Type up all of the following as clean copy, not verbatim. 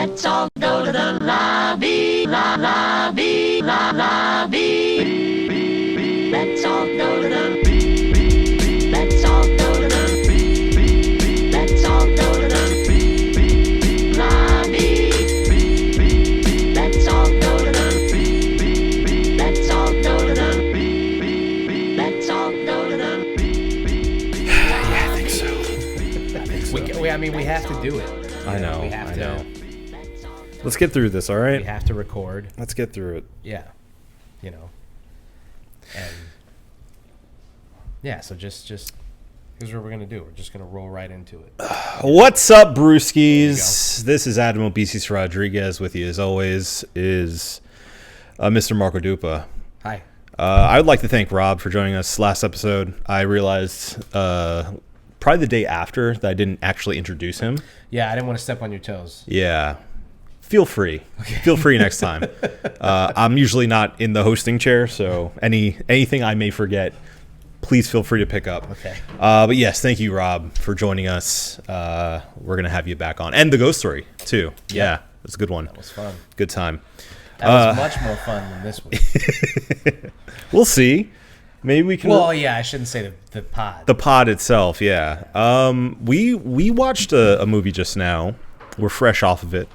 Let's all go to the lobby, lobby, lobby. Let's all go to the. Let's all go to the. Let's all go to the lobby. Let's all go to the. Let's all go to the. Let's all go to the. Yeah, I think so. We have to do it. I know. We have I to. know. Let's get through this, all right? We have to record. Let's get through it. Yeah. And yeah, so just here's what we're gonna do. We're just gonna roll right into it. What's up, Brewskis? This is Adam Obesis Rodriguez with you, as always, is Mr. Marco Dupa. Hi. I would like to thank Rob for joining us last episode. I realized probably the day after that I didn't actually introduce him. Yeah, I didn't want to step on your toes. Yeah. Feel free. Okay. Feel free next time. I'm usually not in the hosting chair, so anything I may forget, please feel free to pick up. Okay. But yes, thank you, Rob, for joining us. We're going to have you back on. And the ghost story, too. Yeah, it was a good one. That was fun. Good time. That was much more fun than this week. We'll see. Maybe we can... Well, yeah, I shouldn't say the pod. The pod itself, yeah. We watched a movie just now. We're fresh off of it,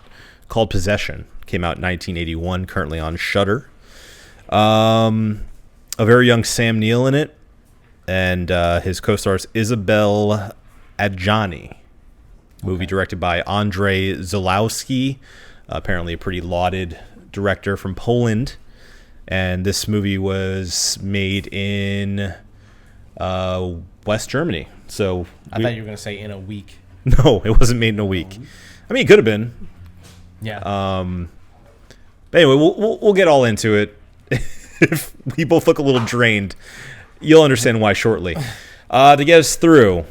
called Possession. Came out in 1981, currently on Shudder. A very young Sam Neill in it, and his co-stars Isabel Adjani. Movie directed by Andrzej Zulawski, apparently a pretty lauded director from Poland. And this movie was made in West Germany. So I thought you were going to say in a week. No, it wasn't made in a week. I mean, it could have been. Yeah. But anyway, we'll get all into it. If we both look a little drained, you'll understand why shortly. To get us through,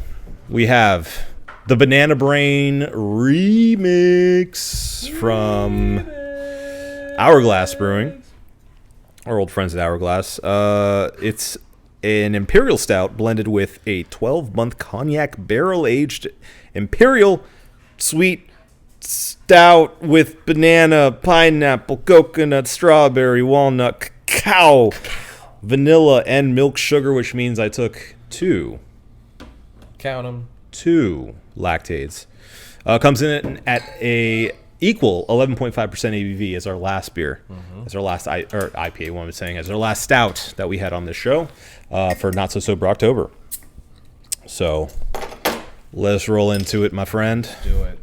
we have the Banana Brain remix from Hourglass Brewing, our old friends at Hourglass. It's an Imperial Stout blended with a 12-month cognac barrel-aged Imperial Sweet Stout with banana, pineapple, coconut, strawberry, walnut, cacao, vanilla, and milk sugar, which means I took two lactates. Comes in at a equal 11.5% ABV as our last beer, as our last IPA. What I'm saying, as our last stout that we had on this show for Not So Sober October. So let's roll into it, my friend. Do it.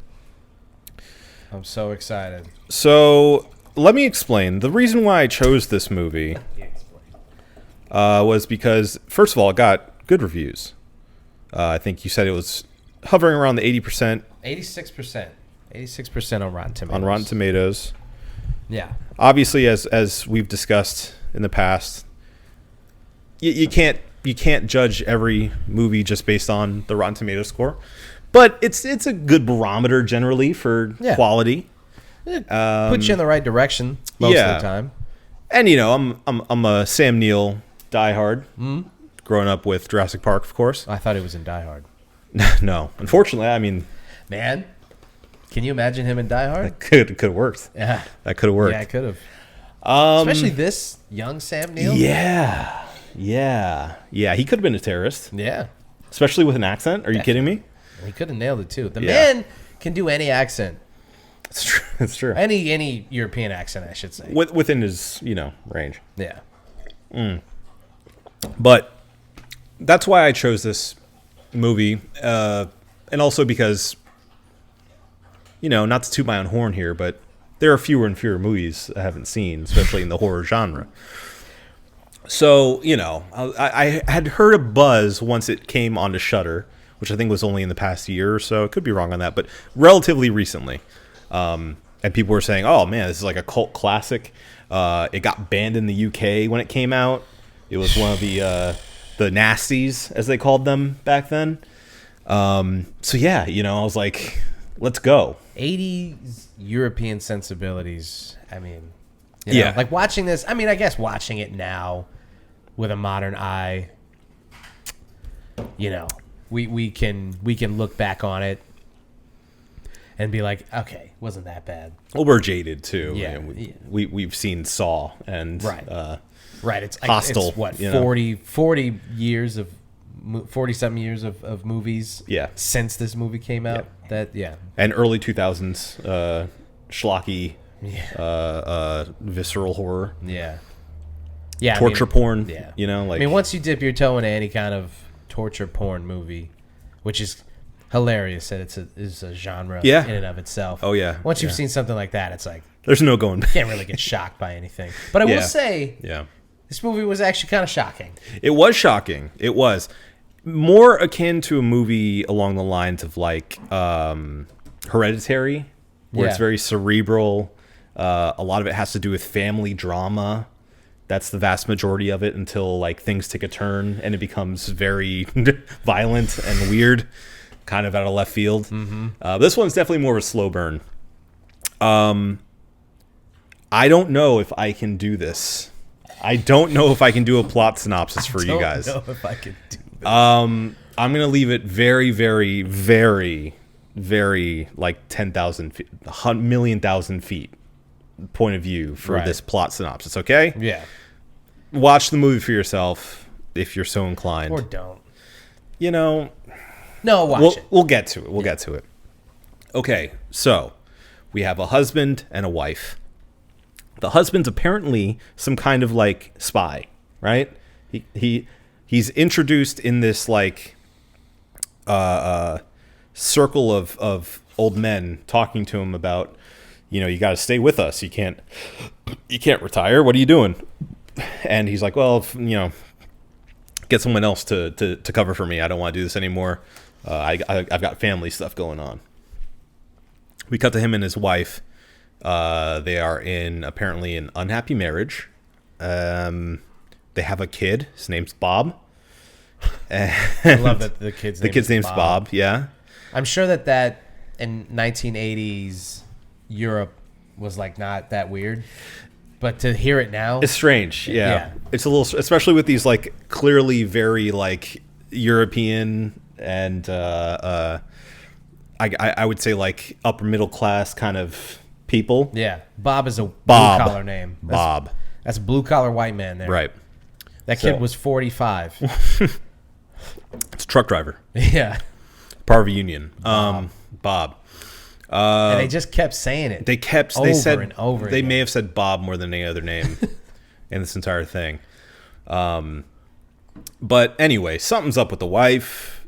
I'm so excited. So let me explain. The reason why I chose this movie was because, first of all, it got good reviews. I think you said it was hovering around the 80%. 86%. 86% on Rotten Tomatoes. On Rotten Tomatoes. Yeah. Obviously, as we've discussed in the past, you can't judge every movie just based on the Rotten Tomatoes score, but it's a good barometer generally for quality. It puts you in the right direction most of the time. And I'm a Sam Neill diehard. Growing up with Jurassic Park, of course. I thought it was in Die Hard. No, unfortunately, I mean, man. Can you imagine him in Die Hard? That could have worked. Yeah. That could have worked. Yeah, it could have. Especially this young Sam Neill. Yeah. He could have been a terrorist. Yeah. Especially with an accent. Are you kidding me? He could have nailed it, too. The man can do any accent. It's true. It's true. Any European accent, I should say. Within his, range. Yeah. But that's why I chose this movie. And also because... not to toot my own horn here, but there are fewer and fewer movies I haven't seen, especially in the horror genre. So, I had heard a buzz once it came onto Shudder, which I think was only in the past year or so. I could be wrong on that, but relatively recently. And people were saying, oh, man, this is like a cult classic. It got banned in the UK when it came out. It was one of the nasties, as they called them back then. So, yeah, I was like... Let's go. 80s European sensibilities. I mean, yeah. Like watching this. I mean, I guess watching it now with a modern eye, we can look back on it and be like, okay, wasn't that bad. Well, we're jaded too. Yeah. I mean, we've seen Saw and Right. Right. It's Hostel. It's what, you know? 40 years of 40-something years of movies. Yeah. Since this movie came out. And early 2000s schlocky, Yeah. visceral horror, Yeah. Yeah. torture porn. Yeah. You know, like I mean, once you dip your toe into any kind of torture porn movie, which is hilarious that is a genre Yeah. in and of itself. Oh, yeah. Once you've Yeah. seen something like that, it's like there's no going back. you can't really get shocked by anything. But I will say, Yeah. this movie was actually kind of shocking. It was shocking. It was more akin to a movie along the lines of like Hereditary, where it's Yeah. very cerebral. A lot of it has to do with family drama. That's the vast majority of it until like things take a turn and it becomes very violent and weird, kind of out of left field. Mm-hmm. This one's definitely more of a slow burn. I don't know if I can do this. I don't know if I can do a plot synopsis for you guys. I don't know if I could do this. I'm gonna leave it very, very, very, very like 10,000 feet, 1,000,000 feet point of view for Right. this plot synopsis. Okay, Yeah. watch the movie for yourself if you're so inclined. Or don't. You know, No, watch it. we'll get to it. We'll get to it. Okay, so we have a husband and a wife. The husband's apparently some kind of like spy, right? He's introduced in this like circle of old men talking to him about, you know, you got to stay with us. You can't retire. What are you doing? And he's like, well, you know, get someone else to cover for me. I don't want to do this anymore. I've got family stuff going on. We cut to him and his wife. They are in apparently an unhappy marriage. They have a kid. His name's Bob. I love that the kid's name's Bob. Yeah. I'm sure that in 1980s Europe was like not that weird, but to hear it now, It's strange. Yeah. It's a little, especially with these like clearly very like European and I would say like upper middle class kind of people. yeah. Bob is a blue Bob. collar name. Bob. That's a blue collar white man there. Right. That So- kid was 45. It's a truck driver. Yeah. Part of a union. Bob. And they just kept saying it. They over said and over they again. may have said Bob more than any other name in this entire thing. But anyway, something's up with the wife.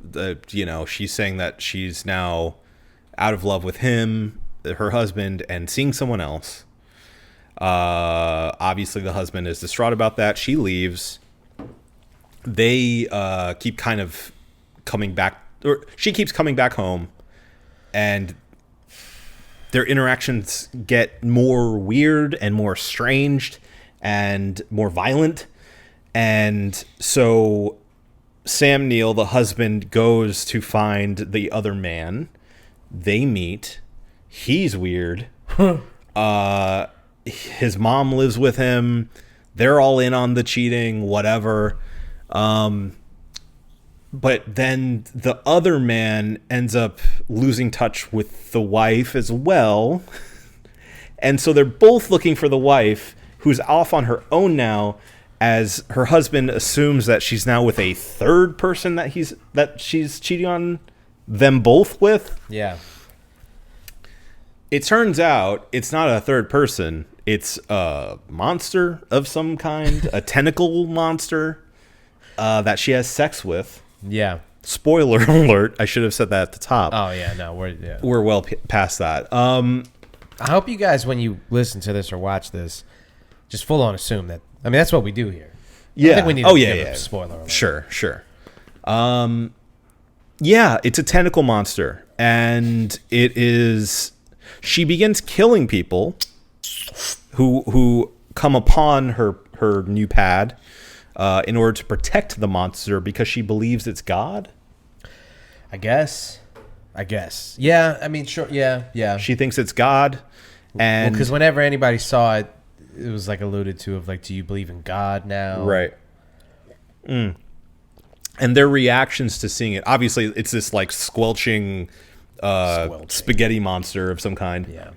You know, she's saying that she's now out of love with him, her husband, and seeing someone else. Obviously, the husband is distraught about that. She leaves. They keep kind of coming back, or she keeps coming back home, and their interactions get more weird and more estranged and more violent. And so Sam Neill, the husband, goes to find the other man. They meet. He's weird. His mom lives with him. They're all in on the cheating, whatever. But then the other man ends up losing touch with the wife as well. And so they're both looking for the wife, who's off on her own now, as her husband assumes that she's now with a third person that she's cheating on them both with. Yeah. It turns out it's not a third person. It's a monster of some kind, a tentacle monster that she has sex with. Yeah. Spoiler alert! I should have said that at the top. Oh yeah. No, We're well past that. I hope you guys, when you listen to this or watch this, just full on assume that. I mean, that's what we do here. Yeah. I think we need to give a spoiler alert. Sure. Yeah, it's a tentacle monster, and it is. She begins killing people who come upon her new pad in order to protect the monster because she believes it's God. I guess. Yeah. I mean, sure. Yeah. She thinks it's God, and Because whenever anybody saw it, it was like alluded to of like, do you believe in God now? right. And their reactions to seeing it, obviously, it's this like squelching, Squelching. spaghetti monster of some kind. Yeah.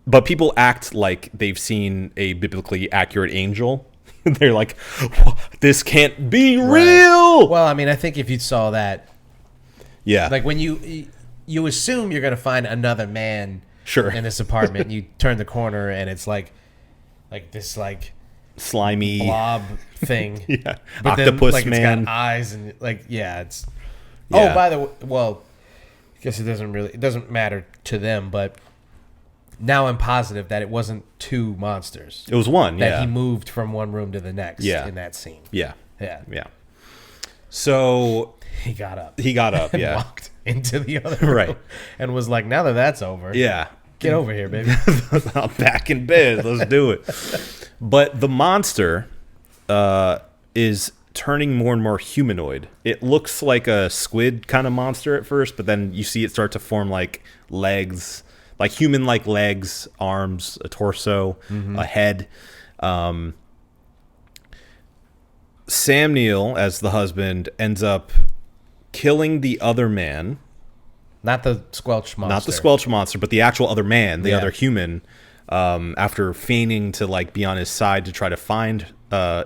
But people act like they've seen a biblically accurate angel. They're like, this can't be real. Well, I mean, I think if you saw that, Yeah. like when you assume you're gonna find another man, Sure. in this apartment, and you turn the corner and it's like this like slimy blob thing. Yeah. But then, Octopus like, man. It's got eyes and like it's. Yeah. Oh, by the way, well, I guess it doesn't matter to them, but now I'm positive that it wasn't two monsters. It was one. That Yeah. he moved from one room to the next. Yeah. In that scene. Yeah. Yeah. Yeah. So He got up. he got up. And Yeah. walked into the other room. Right. And was like, now that that's over. Yeah. Get over here, baby. I'm back in bed. Let's do it. But the monster is turning more and more humanoid. It looks like a squid kind of monster at first, but then you see it start to form like legs, like human-like legs, arms, a torso, a head. Sam Neill, as the husband, ends up killing the other man. Not the squelch monster. Not the squelch monster, but the actual other man, the Yeah. other human, after feigning to like be on his side to try to find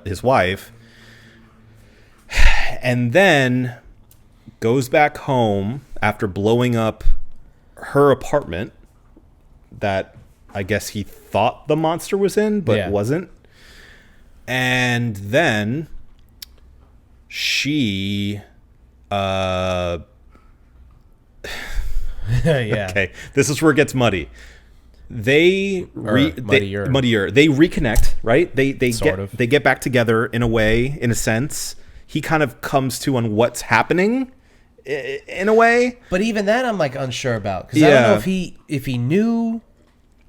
his wife, and then goes back home after blowing up her apartment that I guess he thought the monster was in, but Yeah. wasn't. And then she Yeah. okay, this is where it gets muddy. Muddier. Muddier. They reconnect, right? They get back together in a way, in a sense. He kind of comes to on what's happening, in a way. But even that, I'm like unsure about because I don't know Yeah. if he knew,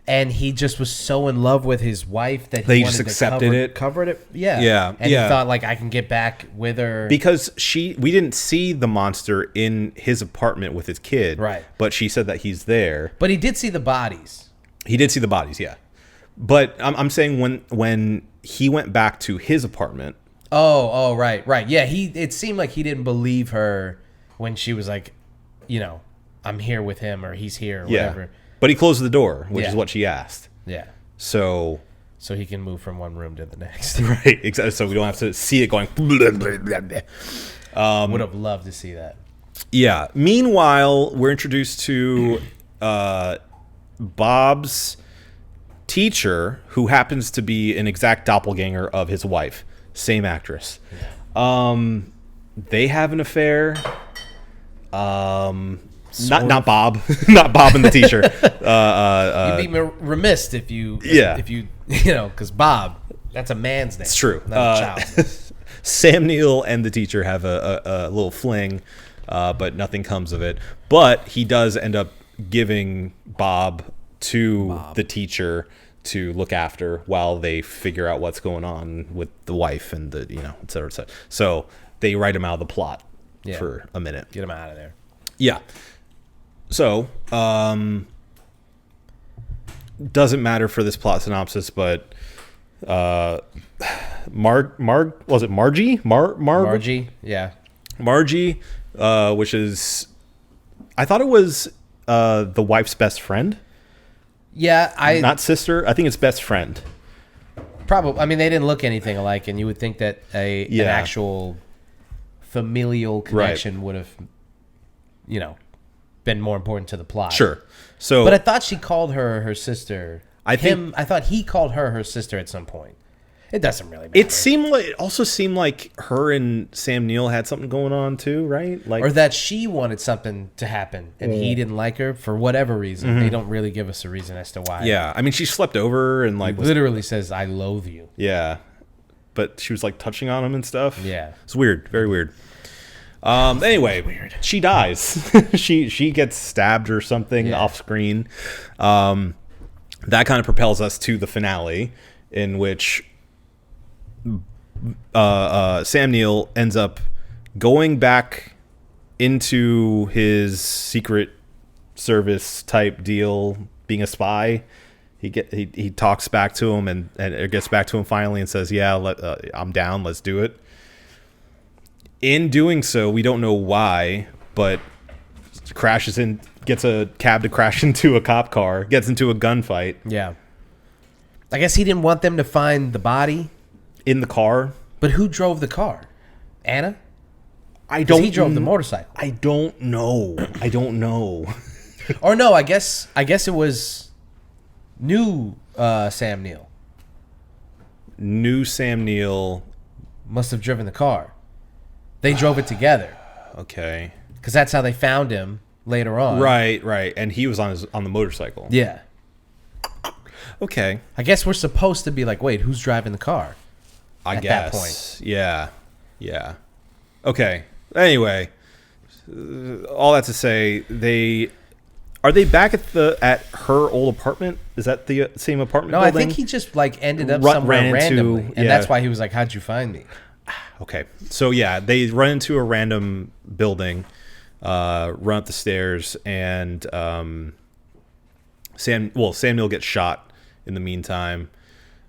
and he just was so in love with his wife that They he just wanted accepted to it. covered it. Yeah, Yeah, And yeah. he thought like I can get back with her Because we didn't see the monster in his apartment with his kid, Right. But she said that he's there. But he did see the bodies. He did see the bodies, yeah. But I'm saying when he went back to his apartment. Oh, right. Yeah, it seemed like he didn't believe her when she was like, I'm here with him or he's here or Yeah. whatever. But he closed the door, which Yeah. is what she asked. Yeah. So he can move from one room to the next. right, exactly. So we don't have to see it going. Would have loved to see that. Yeah. Meanwhile, we're introduced to Bob's teacher, who happens to be an exact doppelganger of his wife, same actress. They have an affair. Not Bob, not Bob and the teacher. You'd be remiss if you, Yeah. because Bob, that's a man's name. It's true. Not a child's. Sam Neill and the teacher have a little fling, but nothing comes of it. But he does end up giving Bob to the teacher to look after while they figure out what's going on with the wife and the, et cetera, et cetera. So they write him out of the plot for a minute. Get him out of there. Yeah. So, doesn't matter for this plot synopsis, but was it Margie? Margie, yeah. Margie, which is, I thought it was the wife's best friend, Yeah, not sister. I think it's best friend. probably. I mean, they didn't look anything alike, and you would think that an Yeah. actual familial connection would have, been more important to the plot. Sure. So, But I thought she called her sister. I I thought he called her sister at some point. It doesn't really matter. it also seemed like her and Sam Neill had something going on too, right? Like, Or that she wanted something to happen, and he didn't like her for whatever reason. They don't really give us a reason as to why. yeah. I mean, she slept over and like was, Literally says, I loathe you. yeah, but she was like touching on him and stuff. Yeah. It's weird, very weird. Anyway, she dies. she gets stabbed or something off screen. That kind of propels us to the finale, in which Sam Neill ends up going back into his secret service type deal, being a spy. He talks back to him and it gets back to him finally and says, "Yeah, I'm down. Let's do it." In doing so, we don't know why, but crashes gets a cab to crash into a cop car, gets into a gunfight Yeah. I guess he didn't want them to find the body. in the car. But who drove the car? Anna? I 'Cause don't. he drove the motorcycle. I don't know. I don't know. Or no, I guess it was new Sam Neill. New Sam Neill. Must have driven the car. They drove it together. Okay. Because that's how they found him later on. Right. And he was on the motorcycle. Yeah. Okay. I guess we're supposed to be like, wait, who's driving the car? I At guess. that point. Yeah. Okay. Anyway, all that to say, are they back at her old apartment? Is that the same apartment No, building? I think he just like ended up Ran somewhere into- randomly, and yeah. that's why he was like, "How'd you find me?" Okay. So yeah, they run into a random building, run up the stairs, and Sam Neill gets shot in the meantime.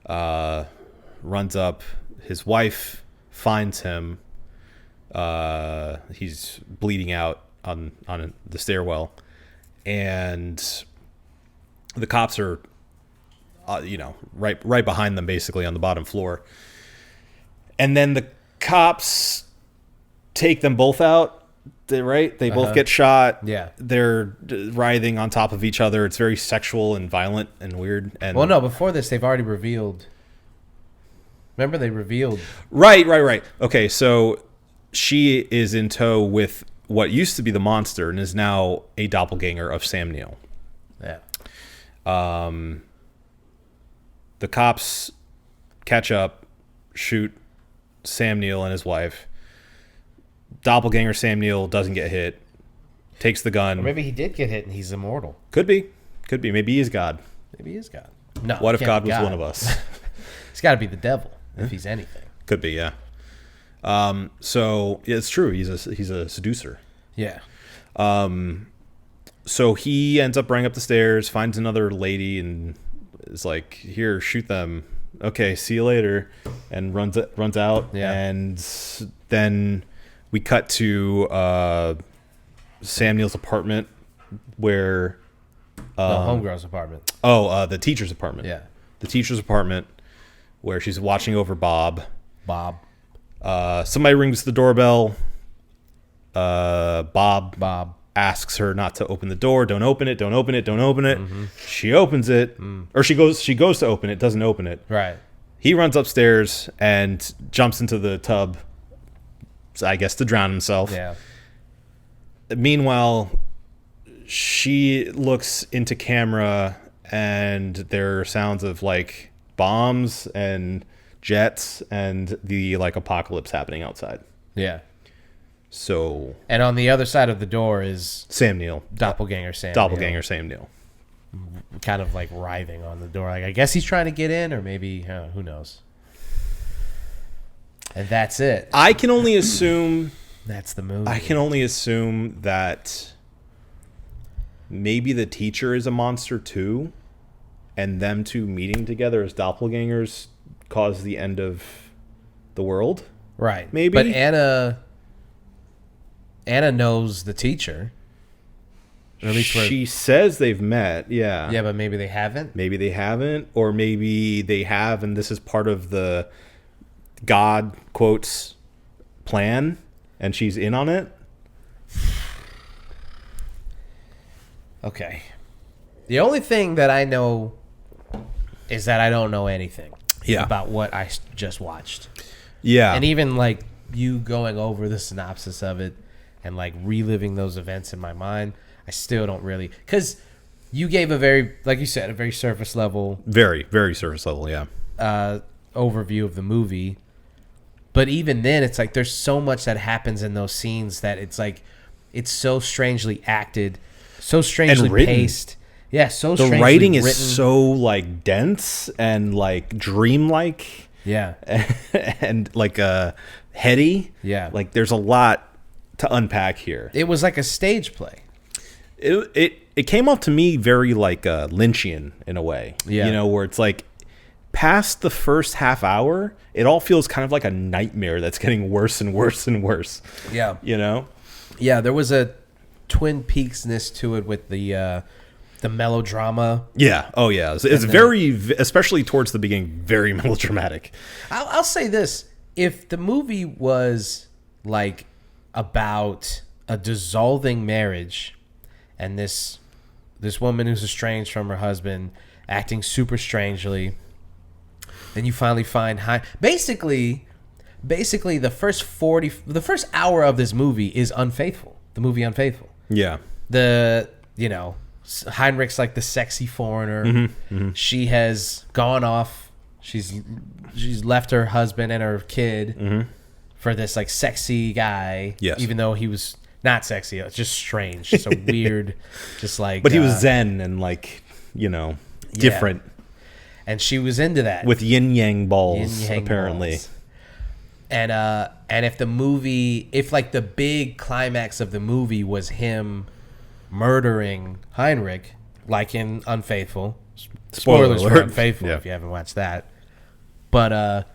Runs up. His wife finds him. He's bleeding out on the stairwell, and the cops are, right behind them, basically on the bottom floor. And then the cops take them both out. They both get shot. Yeah. They're writhing on top of each other. It's very sexual and violent and weird. And Well, no, before this, they've already revealed. Remember, they revealed. Right. Okay, so she is in tow with what used to be the monster and is now a doppelganger of Sam Neill. Yeah. The cops catch up, shoot Sam Neill and his wife. Doppelganger Sam Neill doesn't get hit, takes the gun. Or maybe he did get hit and he's immortal. Could be. Maybe he is God. Maybe he is God. No. What if he God can't was be one of us? He's got to be the devil if he's anything. Could be, yeah. So yeah, it's true. He's a seducer. Yeah. So he ends up running up the stairs, finds another lady, and is like, "Here, shoot them." Okay, see you later, and runs out. Yeah. And then we cut to Sam Neill's apartment, where Homegirl's apartment. the teacher's apartment. Yeah. The teacher's apartment, where she's watching over Bob. Bob. Somebody rings the doorbell. Bob asks her not to open the door. Don't open it. Mm-hmm. She opens it, or she goes to open it. Doesn't open it. Right. He runs upstairs and jumps into the tub, I guess, to drown himself. Yeah. Meanwhile, she looks into camera, and there are sounds of like bombs and jets and the like apocalypse happening outside. Yeah. So And on the other side of the door is Sam Neill, Doppelganger Sam. doppelganger Sam Neill. Neill, kind of like writhing on the door. Like, I guess he's trying to get in, or maybe, who knows. And that's it. I can only assume. That's the movie. I can only assume that maybe the teacher is a monster too, and them two meeting together as doppelgangers cause the end of the world. Right. Maybe. But Anna knows the teacher. Or at least She says they've met. Yeah. yeah, but maybe they haven't. Maybe they haven't, or maybe they have, and this is part of the God quotes plan, and she's in on it. Okay. The only thing that I know is that I don't know anything about what I just watched. Yeah. And even like you going over the synopsis of it and like reliving those events in my mind, I still don't really, because you gave a very, like you said, a very surface level, very, very surface level. Yeah. overview of the movie. But even then, it's like there's so much that happens in those scenes that it's like it's so strangely acted, so strangely written. paced. Yeah, so The strangely writing written. is so like dense and like dreamlike. Yeah. And like heady. Yeah. Like there's a lot to unpack here. It was like a stage play. It came off to me very like Lynchian in a way. Yeah. You know, where it's like past the first half hour, it all feels kind of like a nightmare that's getting worse and worse and worse. Yeah. You know? Yeah, there was a Twin Peaks-ness to it with the melodrama. Yeah. Oh, yeah. It's very, especially towards the beginning, very melodramatic. I'll say this: if the movie was like about a dissolving marriage, and this woman who's estranged from her husband acting super strangely, then you finally find basically the first hour of this movie is Unfaithful. The movie Unfaithful. Yeah. Heinrich's like the sexy foreigner. Mm-hmm. She has gone off. She's left her husband and her kid for this like sexy guy. Yes. Even though he was not sexy, it's just strange, just a weird, just like. But he was zen and like different. Yeah. And she was into that with yin yang balls, apparently. Balls. And if the big climax of the movie was him murdering Heinrich, like in Unfaithful. Spoilers for Unfaithful if you haven't watched that. But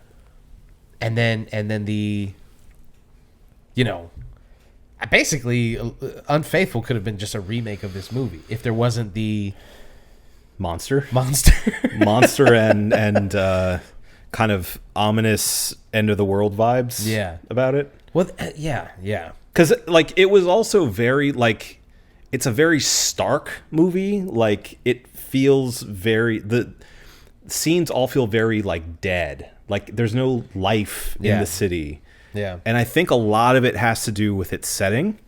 and then the basically Unfaithful could have been just a remake of this movie if there wasn't the monster and kind of ominous end of the world vibes about it. Well, yeah. Because like it was also very like it's a very stark movie. Like it feels the scenes all feel very like dead. Like there's no life in the city. Yeah. And I think a lot of it has to do with its setting,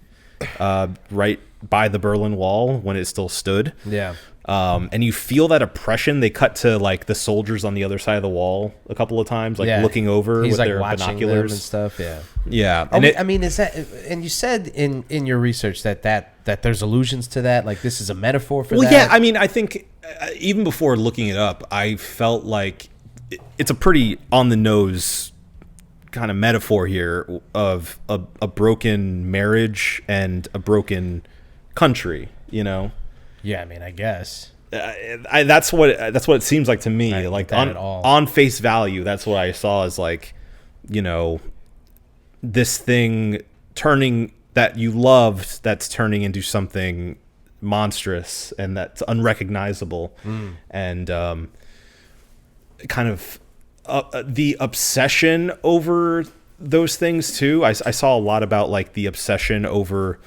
right by the Berlin Wall when it still stood. Yeah. And you feel that oppression. They cut to like the soldiers on the other side of the wall a couple of times, like looking over with like their watching binoculars them and stuff. Yeah, yeah. And I mean, is that? And you said in your research that there's allusions to that. Like this is a metaphor for that. Well, yeah. I mean, I think even before looking it up, I felt like it's a pretty on the nose kind of metaphor here of a broken marriage and a broken country. Yeah, I mean, I guess that's what it seems like to me. Like on face value, that's what I saw as like, this thing turning that you loved that's turning into something monstrous and that's unrecognizable, and kind of the obsession over those things too. I saw a lot about like the obsession over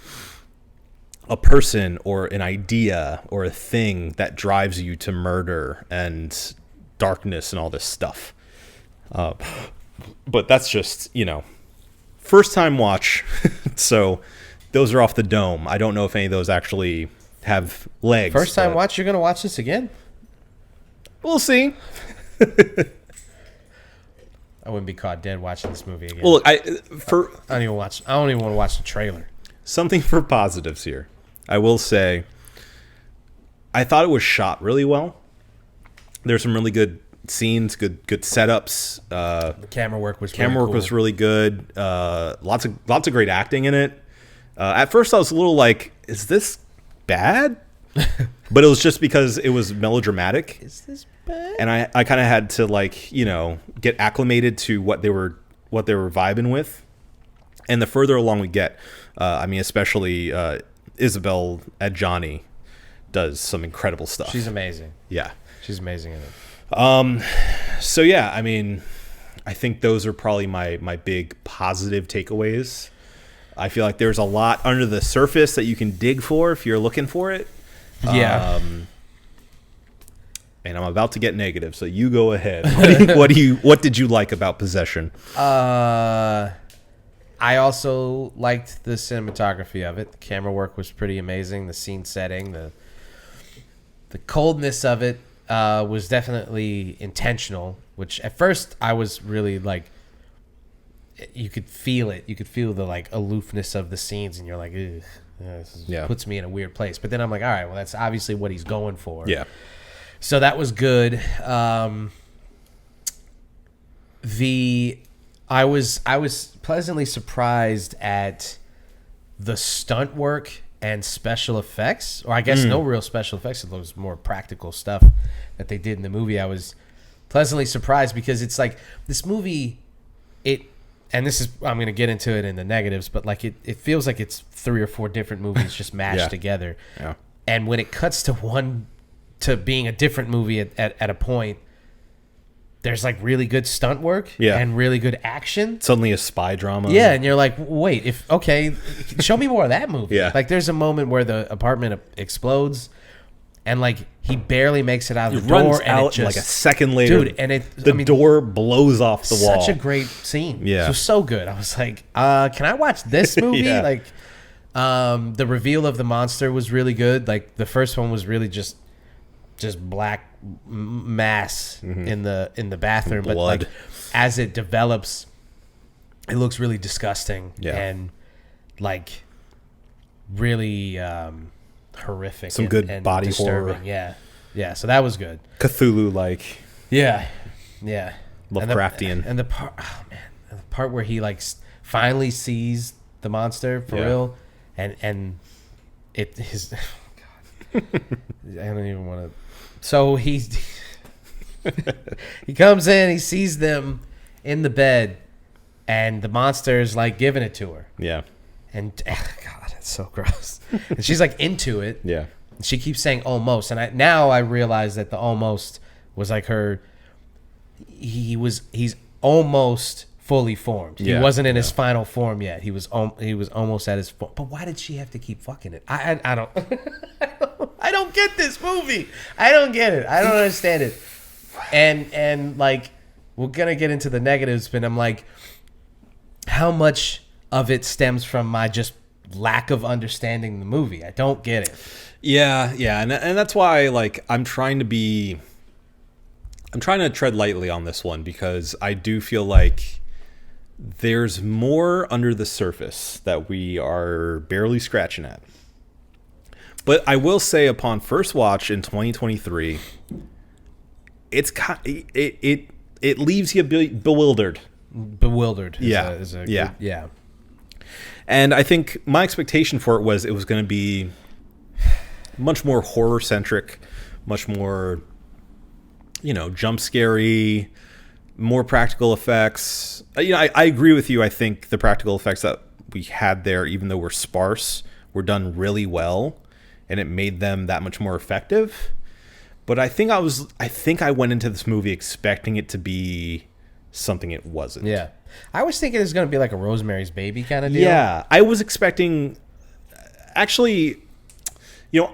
a person or an idea or a thing that drives you to murder and darkness and all this stuff. But that's just, first time watch. So those are off the dome. I don't know if any of those actually have legs. First time watch, you're going to watch this again? We'll see. I wouldn't be caught dead watching this movie again. Well, look, I don't even want to watch the trailer. Something for positives here. I will say, I thought it was shot really well. There's some really good scenes, good setups. The camera work was really good. Lots of great acting in it. At first, I was a little like, "Is this bad?" But it was just because it was melodramatic. Is this bad? And I kind of had to like get acclimated to what they were vibing with. And the further along we get, I mean, especially. Isabel Adjani does some incredible stuff. She's amazing. Yeah. She's amazing in it. So yeah, I mean, I think those are probably my big positive takeaways. I feel like there's a lot under the surface that you can dig for if you're looking for it. Yeah. And I'm about to get negative, so you go ahead. What did you like about Possession? I also liked the cinematography of it. The camera work was pretty amazing. The scene setting, the coldness of it was definitely intentional, which at first I was really like, you could feel it. You could feel the like aloofness of the scenes, and you're like, ugh, this puts me in a weird place. But then I'm like, all right, well, that's obviously what he's going for. Yeah. So that was good. I was pleasantly surprised at the stunt work and special effects, or I guess no real special effects. It was more practical stuff that they did in the movie. I was pleasantly surprised because it's like this movie, and this is, I'm going to get into it in the negatives, but like it feels like it's 3 or 4 different movies just mashed together. Yeah. And when it cuts to being a different movie at a point, there's like really good stunt work and really good action. Suddenly a spy drama. Yeah, and you're like, wait, show me more of that movie. Yeah. Like there's a moment where the apartment explodes and like he barely makes it out of the Runs door and out it just, like a second later. dude, and the door blows off the wall. Such a great scene. Yeah. So good. I was like, can I watch this movie? Yeah. Like the reveal of the monster was really good. Like the first one was really just black mass in the bathroom, Blood. but like as it develops, it looks really disgusting and like really horrific. Some good body disturbing. horror. Yeah. So that was good. Cthulhu like. Yeah. Lovecraftian. And the part, the part where he like finally sees the monster for real, and it his. Oh God. I don't even want to. So he comes in, he sees them in the bed, and the monster's like giving it to her. Yeah. And God, it's so gross. And she's like into it. Yeah. She keeps saying almost, and I realize that the almost was like her. He's almost fully formed. He wasn't in his final form yet. He was almost at his form. But why did she have to keep fucking it? I don't I don't get this movie. I don't get it. I don't understand it. And like we're gonna get into the negatives, but I'm like, how much of it stems from my just lack of understanding the movie? I don't get it. Yeah, and that's why like I'm trying to tread lightly on this one because I do feel like there's more under the surface that we are barely scratching at. But I will say upon first watch in 2023, it leaves you bewildered. Bewildered. Yeah. Yeah. And I think my expectation for it was going to be much more horror centric, much more, jump scary, more practical effects. I agree with you. I think the practical effects that we had there, even though we're sparse, were done really well, and it made them that much more effective. But I think I went into this movie expecting it to be something it wasn't. Yeah. I was thinking it was going to be like a Rosemary's Baby kind of deal. Yeah. I was expecting, actually,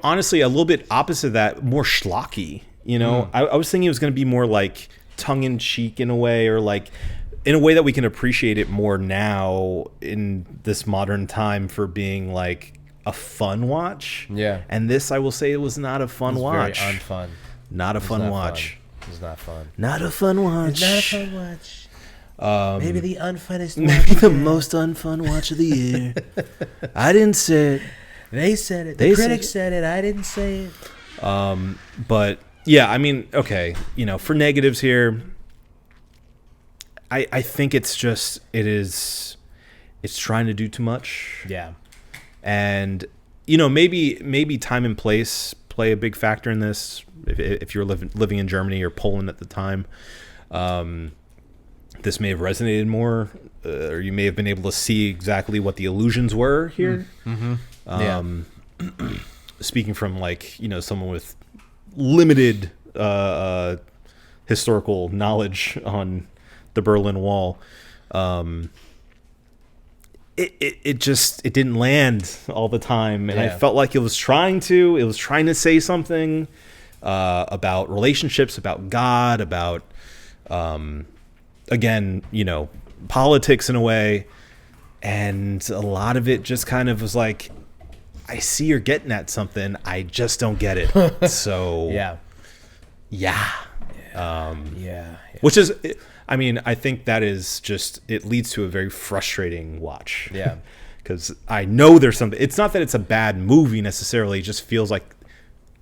honestly, a little bit opposite of that, more schlocky. I was thinking it was going to be more like tongue-in-cheek in a way, or like in a way that we can appreciate it more now in this modern time for being like a fun watch. Yeah. And this, I will say, it was not a fun watch. Very unfun. Not a fun watch. It was not fun. Not a fun watch. It's not a fun watch. Maybe the unfunnest watch. Maybe the most unfun watch of the year. I didn't say it. They said it. The critics said it. I didn't say it. But yeah, I mean, okay, for negatives here, I think it's trying to do too much. Yeah. And maybe time and place play a big factor in this. If you're living in Germany or Poland at the time, this may have resonated more, or you may have been able to see exactly what the illusions were here. Mm-hmm. Speaking from someone with limited historical knowledge on the Berlin Wall, it didn't land all the time, and I felt like it was trying to say something about relationships, about God, about again, politics in a way, and a lot of it just kind of was like, I see you're getting at something, I just don't get it. So which is, I mean, I think that is just, it leads to a very frustrating watch. Yeah. Because I know there's something, it's not that it's a bad movie necessarily, it just feels like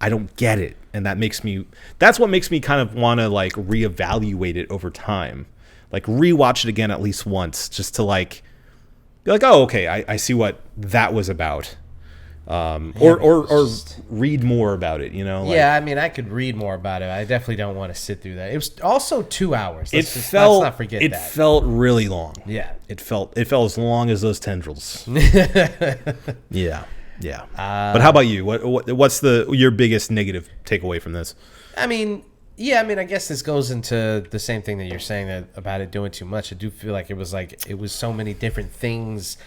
I don't get it. And that's what makes me kind of want to like reevaluate it over time. Like rewatch it again at least once, just to like be like, oh, okay, I see what that was about. or read more about it. You know, like, yeah, I mean, I could read more about it. I definitely don't want to sit through that. It was also 2 hours. let's not forget it that. felt really long. Yeah. It felt as long as those tendrils. Yeah. But how about you? What's your biggest negative takeaway from this? I mean, yeah, I guess this goes into the same thing that you're saying about it doing too much. I do feel like it was so many different things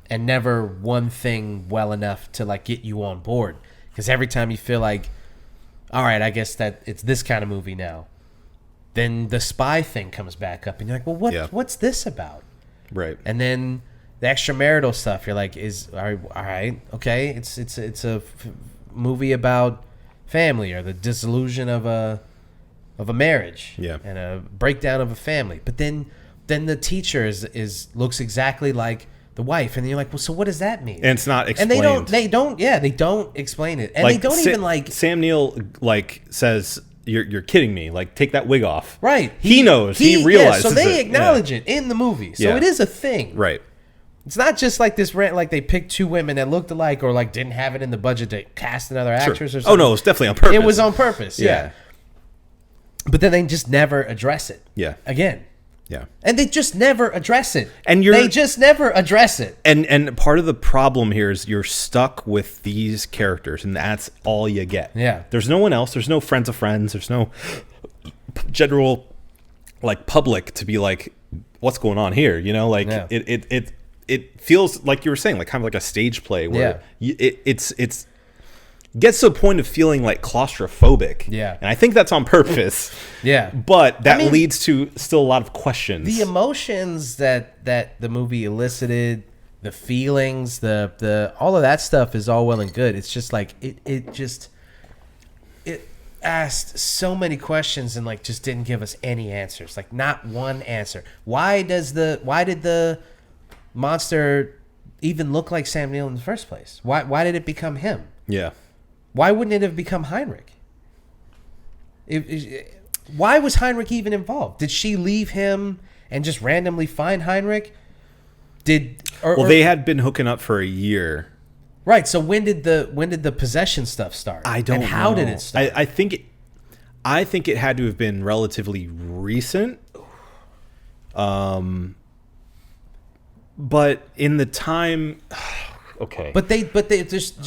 and never one thing well enough to like get you on board. Because every time you feel like, all right, I guess that it's this kind of movie now, then the spy thing comes back up and you're like, well, what's this about? Right. And then the extramarital stuff, you're like, all right, okay, it's a movie about family or the dissolution of a marriage, and a breakdown of a family. But then the teacher looks exactly like the wife, and you're like, well, so what does that mean? And it's not explained. And they don't explain it, and like, they don't even like. Sam Neill like says, "You're kidding me! Like, take that wig off." Right. He knows. He realizes. So they acknowledge it in the movie. So it is a thing. Right. It's not just like this rant, like they picked 2 women that looked alike, or like didn't have it in the budget to cast another actress or something. Oh no, it's definitely on purpose. It was on purpose. Yeah. But then they just never address it. Yeah. Again. Yeah. And they just never address it. And they just never address it. And part of the problem here is you're stuck with these characters, and that's all you get. Yeah. There's no one else. There's no friends of friends. There's no general like public to be like, what's going on here? You know, like it feels like you were saying, like kind of like a stage play where it's gets to a point of feeling like claustrophobic. Yeah. And I think that's on purpose. Yeah. But that leads to still a lot of questions. The emotions that the movie elicited, the feelings, the all of that stuff is all well and good. It's just like it asked so many questions and like just didn't give us any answers. Like not one answer. Why did the monster even look like Sam Neill in the first place? Why did it become him? Yeah. Why wouldn't it have become Heinrich? Why was Heinrich even involved? Did she leave him and just randomly find Heinrich? They had been hooking up for a year. Right. So when did the possession stuff start? I don't know. And how did it start? I think it had to have been relatively recent. But in the time, okay. But they just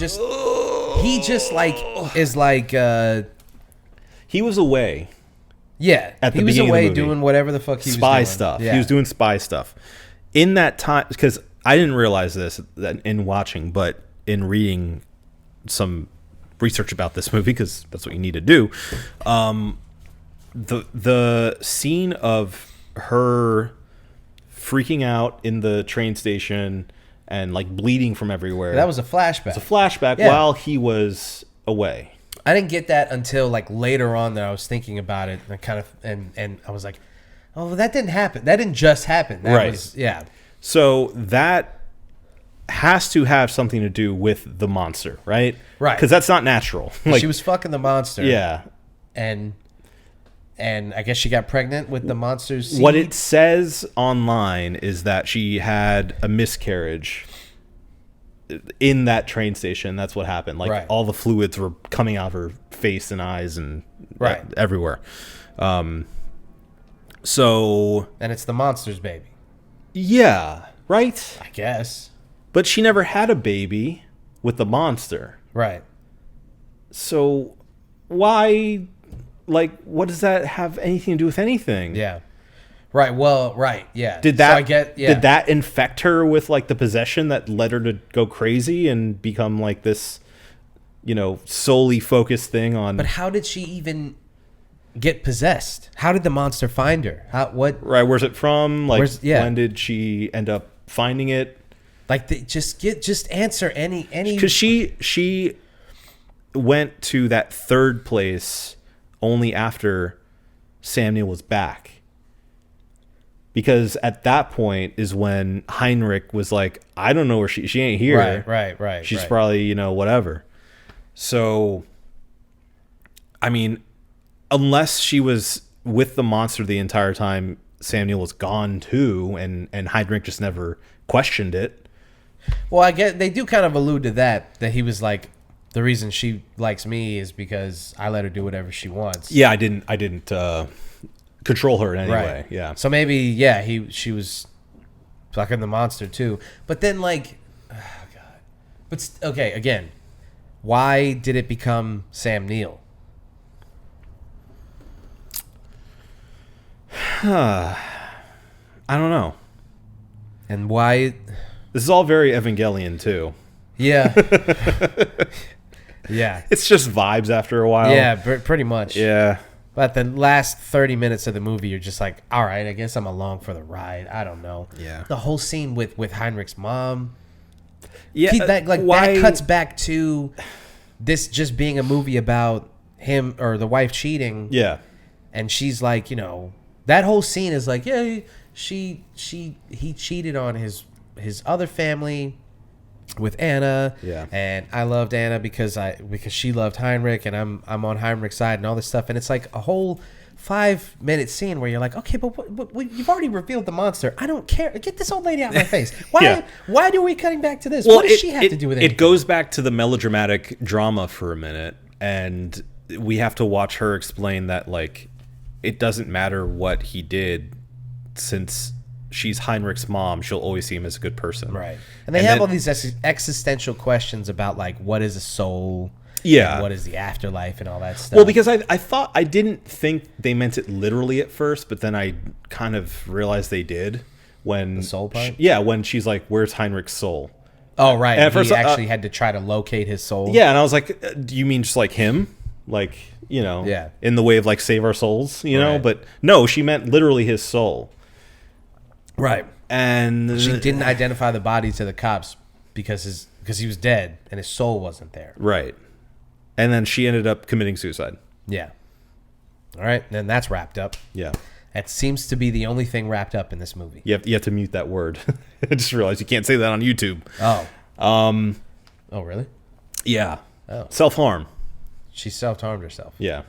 he just like is like he was away. Yeah, at the he was beginning away of the movie. doing whatever the fuck he was doing. Spy stuff. Yeah. He was doing spy stuff. In that time, because I didn't realize this in watching, but in reading some research about this movie, because that's what you need to do. The scene of her freaking out in the train station and like bleeding from everywhere. That was a flashback. It's a flashback while he was away. I didn't get that until like later on that I was thinking about it and I kind of and I was like, oh, that didn't happen. That didn't just happen. That was, yeah. So that has to have something to do with the monster, right? Right. Because that's not natural. Like, she was fucking the monster. Yeah. And I guess she got pregnant with the monster's seed. What it says online is that she had a miscarriage in that train station. That's what happened. Like all the fluids were coming out of her face and eyes and everywhere. So and it's the monster's baby. Yeah, right? I guess. But she never had a baby with the monster. Right. So why, like, what does that have anything to do with anything? Yeah. Right. Well, right. Yeah. Did that did that infect her with like the possession that led her to go crazy and become like this, solely focused thing on? But how did she even get possessed? How did the monster find her? Right. Where's it from? Like, when did she end up finding it? Like, just answer any. Because she went to that third place only after Sam Neill was back. Because at that point is when Heinrich was like, I don't know where she ain't here. Right. She's probably, whatever. So, I mean, unless she was with the monster the entire time Sam Neill was gone too, and Heinrich just never questioned it. Well, I get they do kind of allude to that he was like, the reason she likes me is because I let her do whatever she wants. Yeah, I didn't control her in any way. Yeah. So maybe she was fucking the monster too. But then like, oh God. But okay, again, why did it become Sam Neill? I don't know. And why? This is all very Evangelion too. Yeah. Yeah. It's just vibes after a while. Yeah, pretty much. Yeah. But the last 30 minutes of the movie, you're just like, all right, I guess I'm along for the ride. I don't know. Yeah. The whole scene with Heinrich's mom. Yeah. That cuts back to this just being a movie about him or the wife cheating. Yeah. And she's like, that whole scene is like, yeah, he cheated on his other family with Anna. Yeah. And I loved Anna because she loved Heinrich, and I'm on Heinrich's side and all this stuff. And it's like a whole 5-minute scene where you're like, okay, but what, you've already revealed the monster. I don't care. Get this old lady out of my face. Why do we cutting back to this? What does she have to do with it? It goes back to the melodramatic drama for a minute, and we have to watch her explain that like it doesn't matter what he did, since she's Heinrich's mom, she'll always see him as a good person. Right. And they have all these existential questions about like, what is a soul? Yeah. And what is the afterlife and all that stuff? Well, because I didn't think they meant it literally at first, but then I kind of realized they did when the soul part. When she's like, "Where's Heinrich's soul?" Oh, right. And at first, he actually had to try to locate his soul. Yeah, and I was like, "Do you mean just like him? Like, Yeah. in the way of like save our souls, know?" Right. But no, she meant literally his soul. Right. And She didn't identify the body to the cops because he was dead and his soul wasn't there. Right. And then she ended up committing suicide. Yeah. All right. Then that's wrapped up. Yeah. That seems to be the only thing wrapped up in this movie. You have to mute that word. I just realized you can't say that on YouTube. Oh. Oh, really? Yeah. Oh. Self-harm. She self-harmed herself Yeah.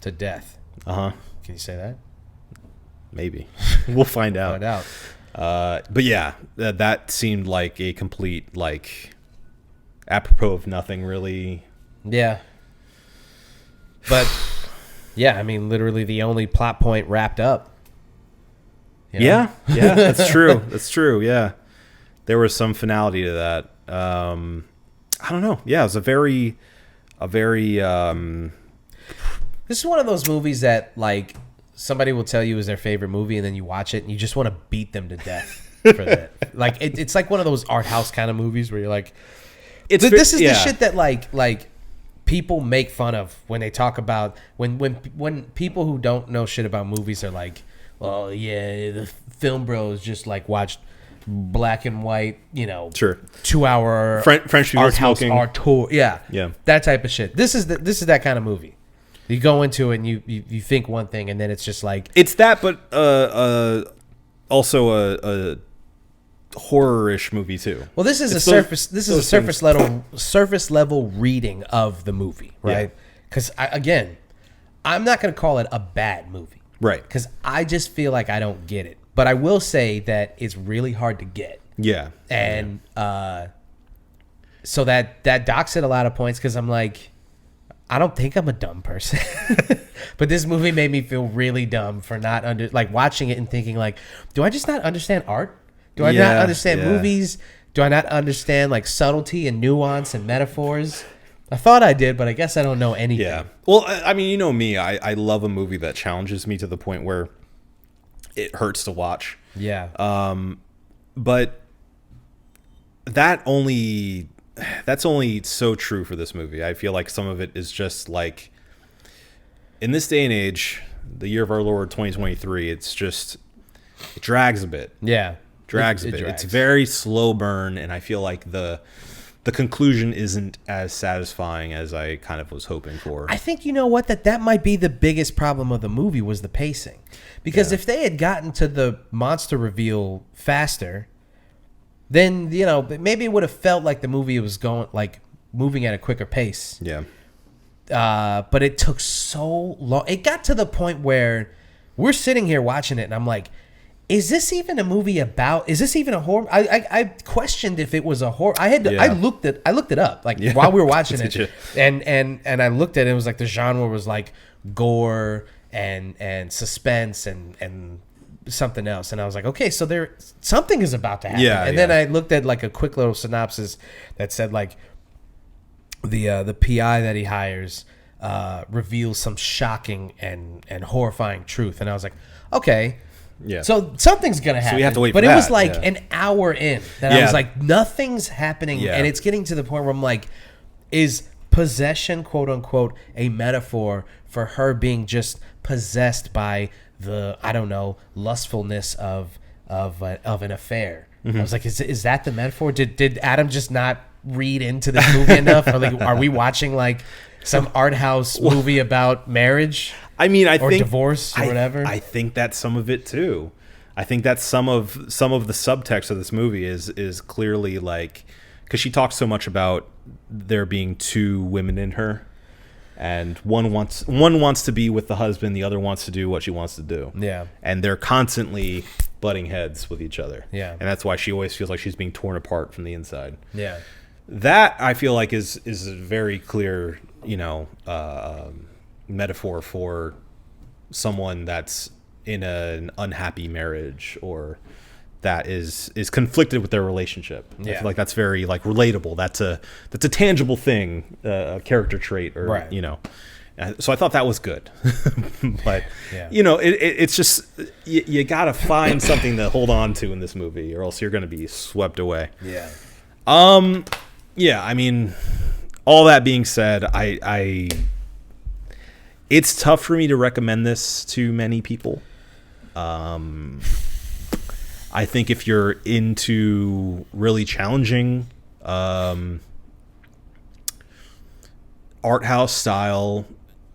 to death. Uh-huh. Can you say that? Maybe. We'll find out. Find out. But yeah, that seemed like a complete, like, apropos of nothing, really. Yeah. But, yeah, I mean, literally the only plot point wrapped up. Yeah, that's true. That's true, yeah. There was some finality to that. I don't know. Yeah, it was a very... This is one of those movies that, like, somebody will tell you is their favorite movie, and then you watch it, and you just want to beat them to death for that. Like, it's like one of those art house kind of movies where you're like... This is the shit that, like people make fun of when they talk about... When people who don't know shit about movies are like, well, yeah, the film bros just, like, watched black and white, sure, 2-hour French people art house smoking. art tour. Yeah, that type of shit. This is that kind of movie. You go into it and you think one thing, and then it's just like it's that, but also a horror-ish movie too. Well, this is a surface level reading of the movie, right? Because I'm not going to call it a bad movie, right? Because I just feel like I don't get it. But I will say that it's really hard to get. Yeah. And so that docks it a lot of points because I'm like, I don't think I'm a dumb person. But this movie made me feel really dumb for not watching it and thinking like, do I just not understand art? Do I not understand movies? Do I not understand like subtlety and nuance and metaphors? I thought I did, but I guess I don't know anything. Yeah. Well, I mean, you know me. I love a movie that challenges me to the point where it hurts to watch. Yeah. But that's only so true for this movie. I feel like some of it is just like, in this day and age, the year of our Lord 2023, it's just, it drags a bit. Yeah. Drags a bit. It's very slow burn, and I feel like the conclusion isn't as satisfying as I kind of was hoping for. I think you know what, that might be the biggest problem of the movie was the pacing. Because if they had gotten to the monster reveal faster, then, maybe it would have felt like the movie was going, like, moving at a quicker pace. Yeah. But it took so long. It got to the point where we're sitting here watching it, and I'm like, is this even a movie about? Is this even a horror? I questioned if it was a horror. I looked it up like while we were watching it, and I looked at it. It was like the genre was like gore and suspense and something else, and I was like, okay, so something is about to happen. And then I looked at like a quick little synopsis that said like the PI that he hires reveals some shocking and horrifying truth, and I was like, okay. Yeah. So something's gonna happen. So we have to wait but for that. But it was like an hour in that I was like, nothing's happening, Yeah. and it's getting to the point where I'm like, is possession, quote unquote, a metaphor for her being just possessed by the, I don't know, lustfulness of an affair? I was like, is that the metaphor? Did Adam just not read into this movie enough? Or like, are we watching like some art house movie about marriage? I mean, I think divorce or whatever. I think that's some of it too. I think that's some of the subtext of this movie is clearly like, because she talks so much about there being two women in her, and one wants to be with the husband, the other wants to do what she wants to do. Yeah, and they're constantly butting heads with each other. Yeah, and that's why she always feels like she's being torn apart from the inside. Yeah, that I feel like is a very clear, metaphor for someone that's in an unhappy marriage or that is conflicted with their relationship. Yeah. I feel like that's very like relatable. That's a tangible thing, a character trait, or right. So I thought that was good, but it's just you gotta find something to hold on to in this movie, or else you're gonna be swept away. Yeah. Yeah. I mean, all that being said, it's tough for me to recommend this to many people. I think if you're into really challenging art house style,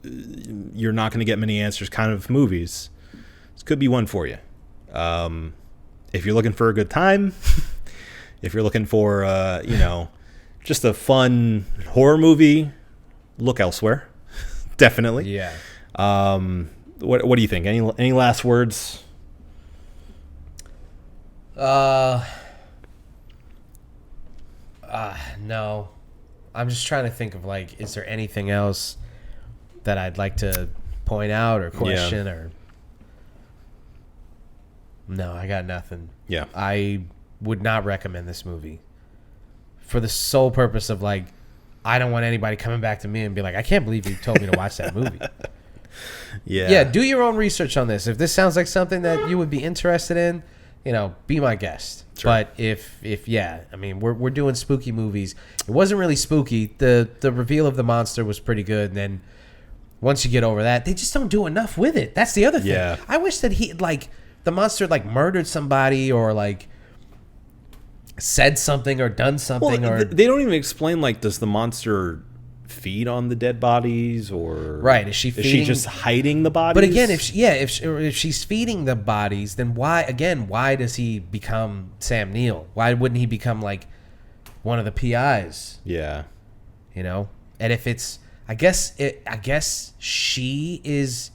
you're not going to get many answers kind of movies. This could be one for you. If you're looking for a good time, if you're looking for just a fun horror movie, look elsewhere. Definitely. Yeah. What do you think? Any last words? No. I'm just trying to think of like, is there anything else that I'd like to point out or question or? No, I got nothing. Yeah. I would not recommend this movie for the sole purpose of like, I don't want anybody coming back to me and be like, I can't believe you told me to watch that movie. Yeah, do your own research on this. If this sounds like something that you would be interested in, be my guest. Sure. But if I mean, we're doing spooky movies. It wasn't really spooky. The reveal of the monster was pretty good, and then once you get over that, they just don't do enough with it. That's the other thing. Yeah. I wish that the monster murdered somebody or said something or done something. Well, or they don't even explain, does the monster feed on the dead bodies, or right? Is she just hiding the bodies? But again, if she's feeding the bodies, then why does he become Sam Neill? Why wouldn't he become one of the PIs? Yeah, and if it's, I guess she is.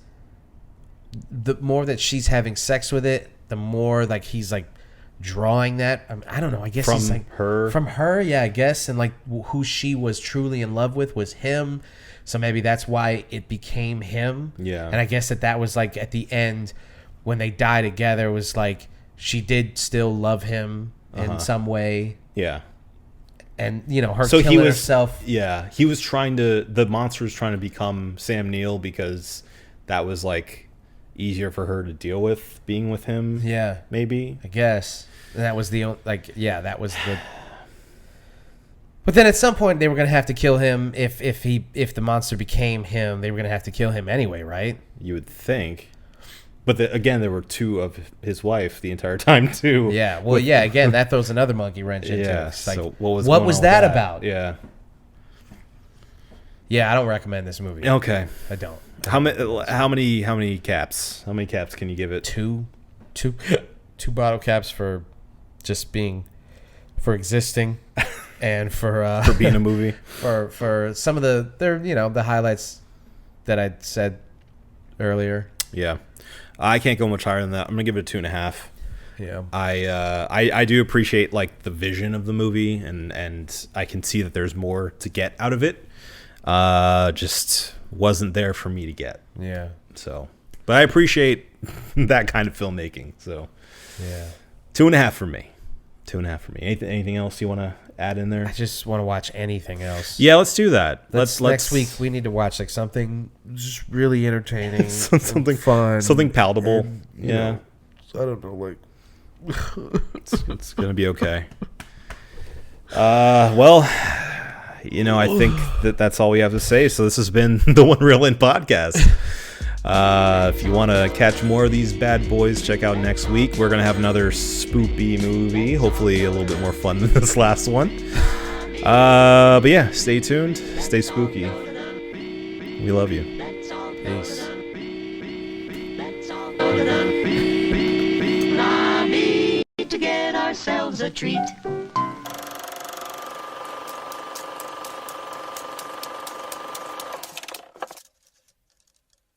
The more that she's having sex with it, the more he's drawing that. I don't know. I guess from he's her. From her, yeah, I guess. And who she was truly in love with was him. So maybe that's why it became him. Yeah. And I guess that was at the end when they die together was she did still love him in some way. Yeah. And her killing herself. Yeah, he was the monster was trying to become Sam Neill because that was easier for her to deal with being with him. Yeah, maybe, I guess. And that was that was the. But then at some point they were gonna have to kill him if the monster became him. They were gonna have to kill him anyway, right? You would think. But again, there were two of his wife the entire time too. Yeah. Well, again, that throws another monkey wrench into it. Yeah. So what was that about? Yeah. Yeah, I don't recommend this movie. Okay. I don't. How many caps? How many caps can you give it? Two bottle caps for just for existing, and for being a movie. for some of the highlights that I said earlier. Yeah, I can't go much higher than that. I'm gonna give it a 2.5. Yeah. I do appreciate like the vision of the movie, and I can see that there's more to get out of it. Just wasn't there for me to get. Yeah. So, but I appreciate that kind of filmmaking. So, Yeah. 2.5 for me. 2.5 for me. Anything else you want to add in there? I just want to watch anything else. Yeah, let's do that. Let's next week we need to watch like something just really entertaining, something fun, something palatable. and, you Yeah, know, I don't know, like it's gonna be okay. Well, I think that's all we have to say. So this has been the One Reel In podcast. If you want to catch more of these bad boys, check out next week. We're gonna have another spoopy movie, hopefully a little bit more fun than this last one. But yeah, stay tuned, stay spooky. We love you. peace. To get ourselves a treat.